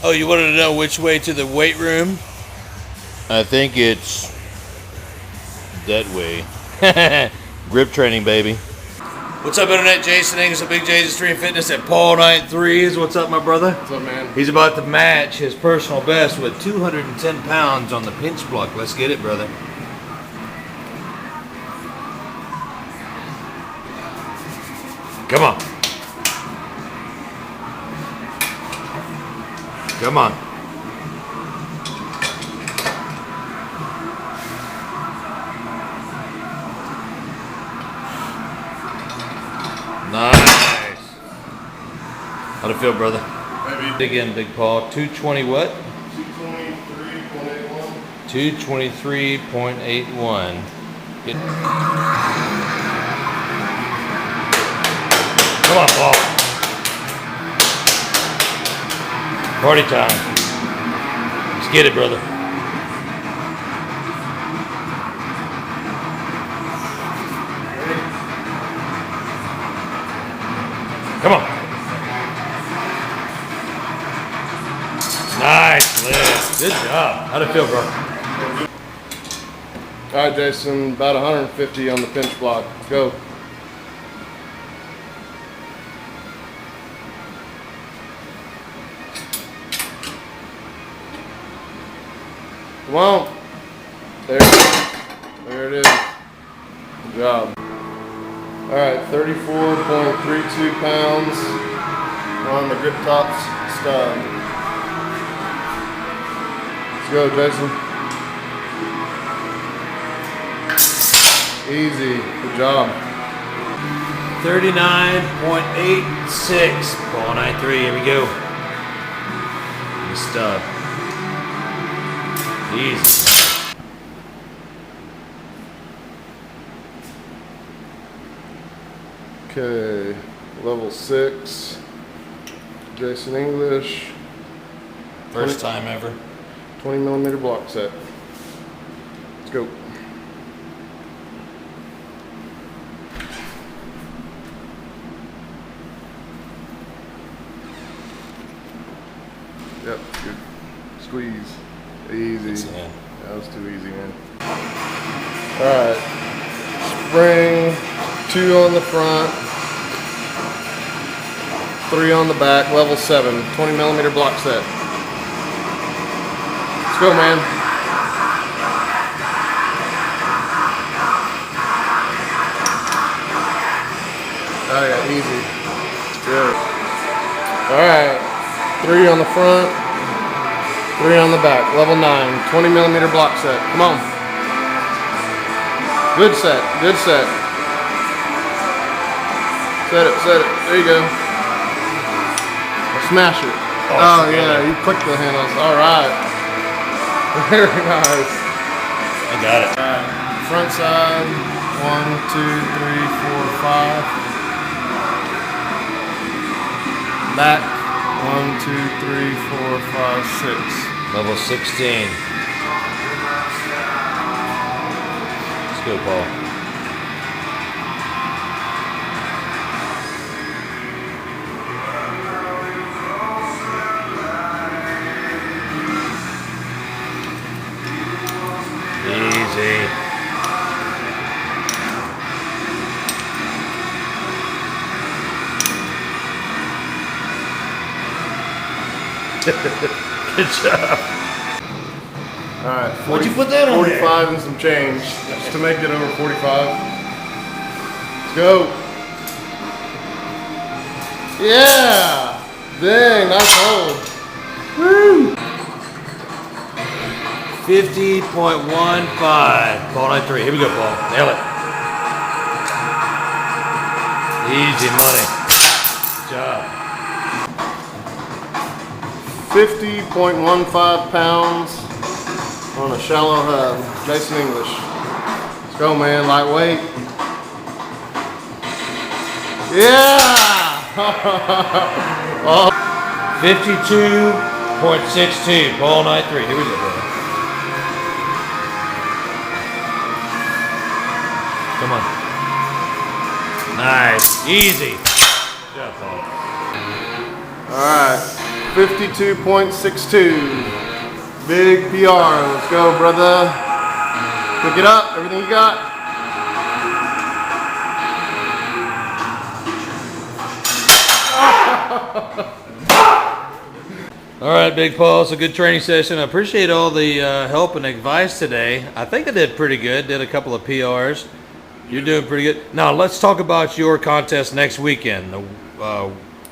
Oh, you wanted to know which way to the weight room? I think it's that way. Grip training, baby. What's up, Internet? Jason English of Big J's Extreme Fitness at PaulKnight3. What's up, my brother? What's up, man? He's about to match his personal best with 210 pounds on the pinch block. Let's get it, brother. Come on. Come on. Nice. How'd it feel, brother? Heavy. Again, Big Paul. 220 what? 223.81. 223.81. Come on, Paul. Party time. Let's get it, brother. Come on. Nice lift. Good job. How'd it feel, bro? All right, Jason, about 150 on the pinch block. Go. Come on. There it is. Good job. All right, 34.32 pounds on the Topz Stub. Let's go, Jason. Easy. Good job. 39.86. PaulKnight3. Here we go. The stub. Easy. Okay, level 6. Jason English. First time ever. 20 millimeter block set. Let's go. Yep, good. Squeeze. Easy. That was too easy, man. Alright. Spring. 2 on the front. 3 on the back. Level 7. 20 millimeter block set. Let's go, man. Oh yeah, easy. Good. Alright. 3 on the front. 3 on the back. Level 9. 20 millimeter block set. Come on. Good set. Good set. Set it. Set it. There you go. Smash it. Oh yeah, you clicked the handles. Alright. Very nice. I got it. Front side. 1, 2, 3, 4, 5. Back. 1, 2, 3, 4, 5, 6. Level 16. Let's go, Paul. Easy. Good job. Alright, What'd you put that on 45 there? and some change, just to make it over 45. Let's go. Yeah! Dang, nice hold. Woo! 50.15. PaulKnight3. Here we go, Paul. Nail it. Easy money. Good job. 50.15 pounds on a shallow hub. Jason English. Let's go, man. Lightweight. Yeah! Oh. 52.62. PaulKnight3. Here we go, brother. Come on. Nice. Easy. Good job, Paul. Alright. 52.62. Big PR. Let's go, brother. Pick it up. Everything you got. All right, Big Paul, it's a good training session. I appreciate all the help and advice today. I think I did pretty good. Did a couple of PRs. You're doing pretty good. Now, let's talk about your contest next weekend.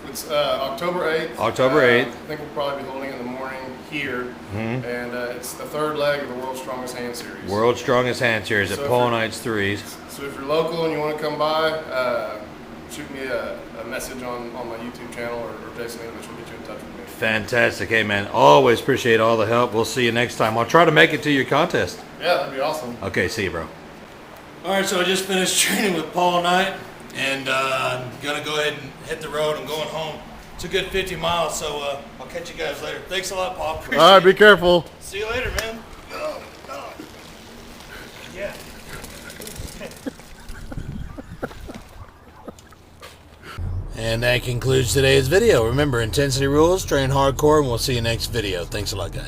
It's October 8th. October 8th. I think we'll probably be holding in the morning here. And it's the third leg of the World's Strongest Hand Series. World's Strongest Hand Series at PaulKnight3's. So if you're local and you want to come by, shoot me a message on my YouTube channel or Jason English will get you in touch with me. Fantastic. Hey, man, always appreciate all the help. We'll see you next time. I'll try to make it to your contest. Yeah, that'd be awesome. Okay, see you, bro. All right, so I just finished training with PaulKnight, and I'm going to go ahead and hit the road. I'm going home. It's a good 50 miles, so I'll catch you guys later. Thanks a lot, Paul. Appreciate All right, be careful. See you later, man. Yeah. And that concludes today's video. Remember, intensity rules, train hardcore, and we'll see you next video. Thanks a lot, guys.